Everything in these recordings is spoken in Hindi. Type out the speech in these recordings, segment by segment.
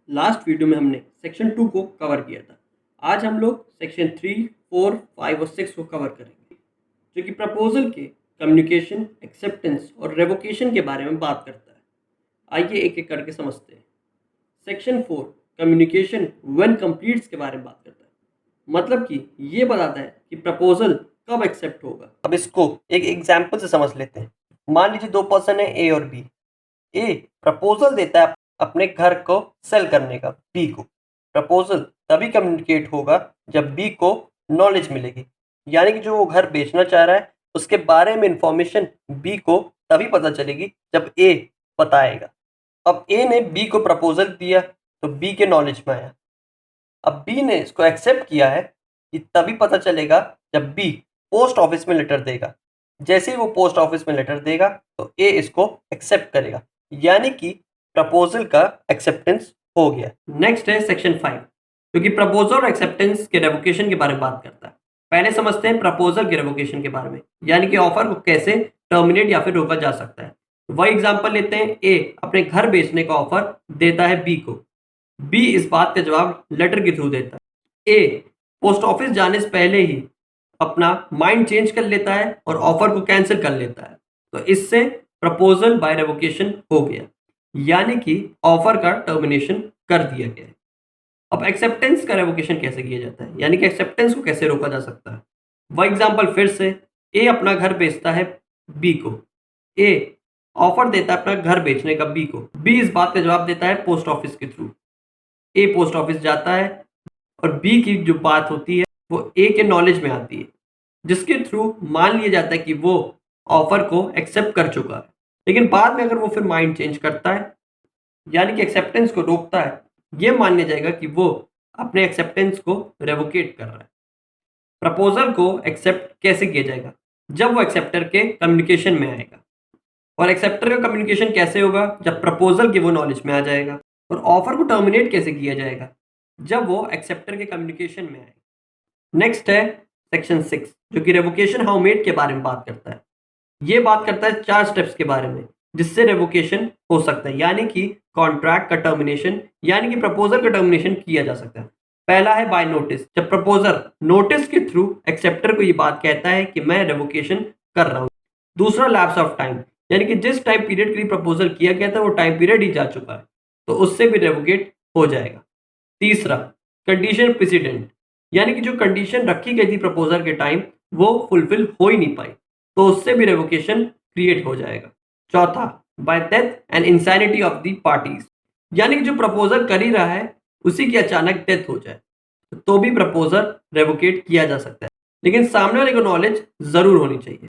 लास्ट वीडियो में हमने सेक्शन 2 को कवर किया था। आज हम लोग सेक्शन 3, 4, 5 और 6 को कवर करेंगे, जो कि प्रपोजल के कम्युनिकेशन, एक्सेप्टेंस और रेवोकेशन के बारे में बात करता है। आइए एक एक करके समझते हैं। सेक्शन 4 कम्युनिकेशन व्हेन कंप्लीट्स के बारे में बात करता है, मतलब कि ये बताता है कि प्रपोजल कब एक्सेप्ट होगा। अब इसको एक एग्जाम्पल से समझ लेते हैं। मान लीजिए दो पर्सन है, ए और बी। ए प्रपोजल देता है अपने घर को सेल करने का बी को। प्रपोजल तभी कम्युनिकेट होगा जब बी को नॉलेज मिलेगी, यानी कि जो वो घर बेचना चाह रहा है उसके बारे में इंफॉर्मेशन बी को तभी पता चलेगी जब ए बताएगा। अब ए ने बी को प्रपोजल दिया तो बी के नॉलेज में आया। अब बी ने इसको एक्सेप्ट किया है कि तभी पता चलेगा जब बी पोस्ट ऑफिस में लेटर देगा। जैसे ही वो पोस्ट ऑफिस में लेटर देगा तो ए इसको एक्सेप्ट करेगा, यानी कि प्रपोजल का एक्सेप्टेंस हो गया। नेक्स्ट है सेक्शन 5, जो कि प्रपोजल और एक्सेप्टेंस के रेवोकेशन के बारे में बात करता है। पहले समझते हैं प्रपोजल के रेवोकेशन के बारे में, यानी कि ऑफर को कैसे टर्मिनेट या फिर रोका जा सकता है। वही एग्जांपल लेते हैं। ए अपने घर बेचने का ऑफर देता है बी को। बी इस बात का जवाब लेटर के थ्रू देता है। ए पोस्ट ऑफिस जाने से पहले ही अपना माइंड चेंज कर लेता है और ऑफर को कैंसिल कर लेता है। तो इससे प्रपोजल बाय रेवोकेशन हो गया, यानी कि ऑफर का टर्मिनेशन कर दिया गया है। अब एक्सेप्टेंस का रेवोकेशन कैसे किया जाता है, यानी कि एक्सेप्टेंस को कैसे रोका जा सकता है। वह एग्जांपल फिर से, ए अपना घर बेचता है बी को। ए ऑफर देता है अपना घर बेचने का बी को। बी इस बात का जवाब देता है पोस्ट ऑफिस के थ्रू। ए पोस्ट ऑफिस जाता है और बी की जो बात होती है वो ए के नॉलेज में आती है, जिसके थ्रू मान लिया जाता है कि वो ऑफर को एक्सेप्ट कर चुका है। लेकिन बाद में अगर वो फिर माइंड चेंज करता है, यानी कि एक्सेप्टेंस को रोकता है, ये मान लिया जाएगा कि वो अपने एक्सेप्टेंस को रेवोकेट कर रहा है। प्रपोजल को एक्सेप्ट कैसे किया जाएगा, जब वो एक्सेप्टर के कम्युनिकेशन में आएगा। और एक्सेप्टर का कम्युनिकेशन कैसे होगा, जब प्रपोजल के वो नॉलेज में आ जाएगा। और ऑफर को टर्मिनेट कैसे किया जाएगा, जब वो एक्सेप्टर के कम्युनिकेशन में आएगा। नेक्स्ट है सेक्शन 6, जो कि रेवोकेशन हाउ मेड के बारे में बात करता है। ये बात करता है 4 स्टेप्स के बारे में जिससे रेवोकेशन हो सकता है, यानी कि कॉन्ट्रैक्ट का टर्मिनेशन, यानी कि प्रपोजल का टर्मिनेशन किया जा सकता है। पहला है बाय नोटिस, जब प्रपोजर नोटिस के थ्रू एक्सेप्टर को ये बात कहता है कि मैं रेवोकेशन कर रहा हूँ। दूसरा लैप्स ऑफ टाइम, यानी कि जिस टाइम पीरियड के लिए प्रपोजल किया गया था वो टाइम पीरियड ही जा चुका है, तो उससे भी रेवोकेट हो जाएगा। तीसरा कंडीशन प्रेसिडेंट, यानी कि जो कंडीशन रखी गई थी प्रपोजल के टाइम वो फुलफिल हो ही नहीं पाई, तो उससे भी रेवोकेशन क्रिएट हो जाएगा। चौथा bye death and insanity of the parties, यानी कि जो प्रपोजल कर ही रहा है उसी की अचानक डेथ हो जाए तो भी प्रपोजल रेवोकेट किया जा सकता है, लेकिन सामने वाले को नॉलेज जरूर होनी चाहिए।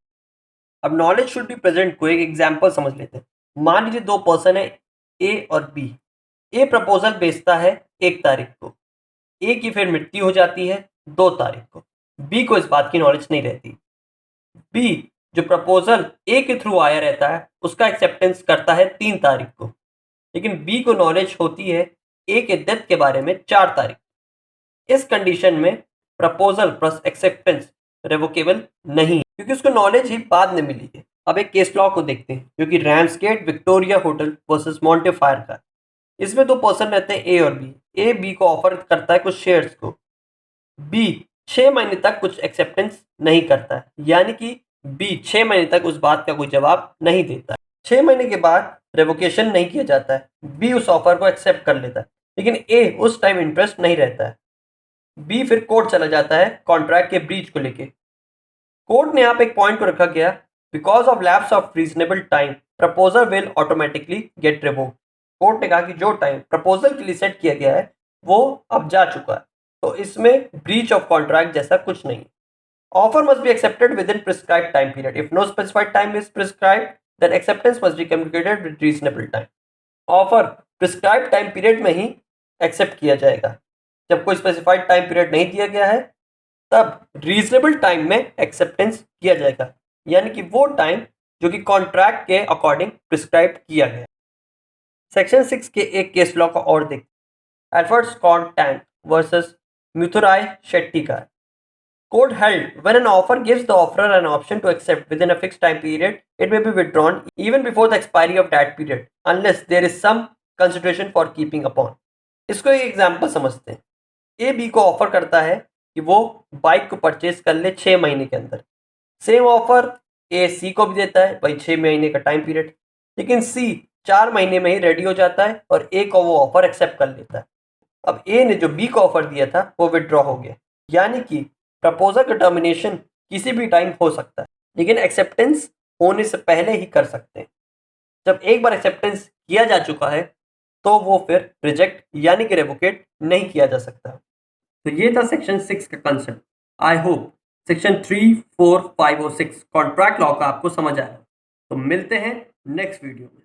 अब नॉलेज शुड बी प्रेजेंट को एक एग्जांपल समझ लेते हैं। मान लीजिए दो पर्सन है, ए और बी। ए प्रपोजल भेजता है 1 तारीख को। ए की फिर मृत्यु हो जाती है 2 तारीख को। बी को इस बात की नॉलेज नहीं रहती। बी जो प्रपोजल ए के थ्रू आया रहता है उसका एक्सेप्टेंस करता है 3 तारीख को, लेकिन बी को नॉलेज होती है ए के डेथ के बारे में 4 तारीख। इस कंडीशन में प्रपोजल प्लस एक्सेप्टेंस रेवोकेबल नहीं है, क्योंकि उसको नॉलेज ही बाद में मिली है। अब एक केस लॉ को देखते हैं, जो कि रैम्सगेट विक्टोरिया होटल वर्सेस मॉन्टेफायर का। इसमें 2 पर्सन रहते हैं, ए और बी। ए बी को ऑफर करता है कुछ शेयर्स को। बी 6 महीने तक कुछ एक्सेप्टेंस नहीं करता है, यानी कि बी 6 महीने तक उस बात का कोई जवाब नहीं देता है। 6 महीने के बाद रेवोकेशन नहीं किया जाता है। बी उस ऑफर को एक्सेप्ट कर लेता है, लेकिन ए उस टाइम इंटरेस्ट नहीं रहता है। बी फिर कोर्ट चला जाता है कॉन्ट्रैक्ट के ब्रीच को लेके। कोर्ट ने यहाँ पे एक पॉइंट को रखा गया, because of lapse of reasonable time proposal will automatically gate revoked. Court ने कहा कि जो टाइम प्रपोजल के लिए सेट किया गया है वो अब जा चुका है, तो इसमें ब्रीच ऑफ कॉन्ट्रैक्ट जैसा कुछ नहीं। Offer must be accepted within prescribed time period. If no specified time is prescribed then acceptance must be communicated with reasonable time. Offer prescribed time period में ही एक्सेप्ट किया जाएगा। जब कोई स्पेसिफाइड टाइम पीरियड नहीं दिया गया है तब रीजनेबल टाइम में एक्सेप्टेंस किया जाएगा, यानी कि वो टाइम जो कि कॉन्ट्रैक्ट के अकॉर्डिंग प्रिस्क्राइब किया गया। सेक्शन 6 के एक केस लॉ का और देखते हैं, Alfred Scott Tank versus Muthurai Shetty का। Court held when an offer gives the offerer an option to accept within a fixed time period, it may be withdrawn even before the expiry of that period, unless there is some consideration for keeping upon. इसको एक एग्जाम्पल समझते हैं। ए बी को ऑफर करता है कि वो बाइक को परचेज कर ले 6 महीने के अंदर। सेम ऑफर ए सी को भी देता है, भाई 6 महीने का टाइम पीरियड। लेकिन सी 4 महीने में ही रेडी हो जाता है और ए को वो ऑफर एक्सेप्ट कर लेता है। अब ए ने जो बी को ऑफर दिया था वो विड्रॉ हो गया, यानी कि प्रपोजल का टर्मिनेशन किसी भी टाइम हो सकता है, लेकिन एक्सेप्टेंस होने से पहले ही कर सकते हैं। जब एक बार एक्सेप्टेंस किया जा चुका है तो वो फिर रिजेक्ट यानी कि रेवोकेट नहीं किया जा सकता। तो ये था सेक्शन 6 का कंसेप्ट। आई होप सेक्शन 3, 4, 5 और 6 कॉन्ट्रैक्ट लॉ का आपको समझ आया। तो मिलते हैं नेक्स्ट वीडियो में।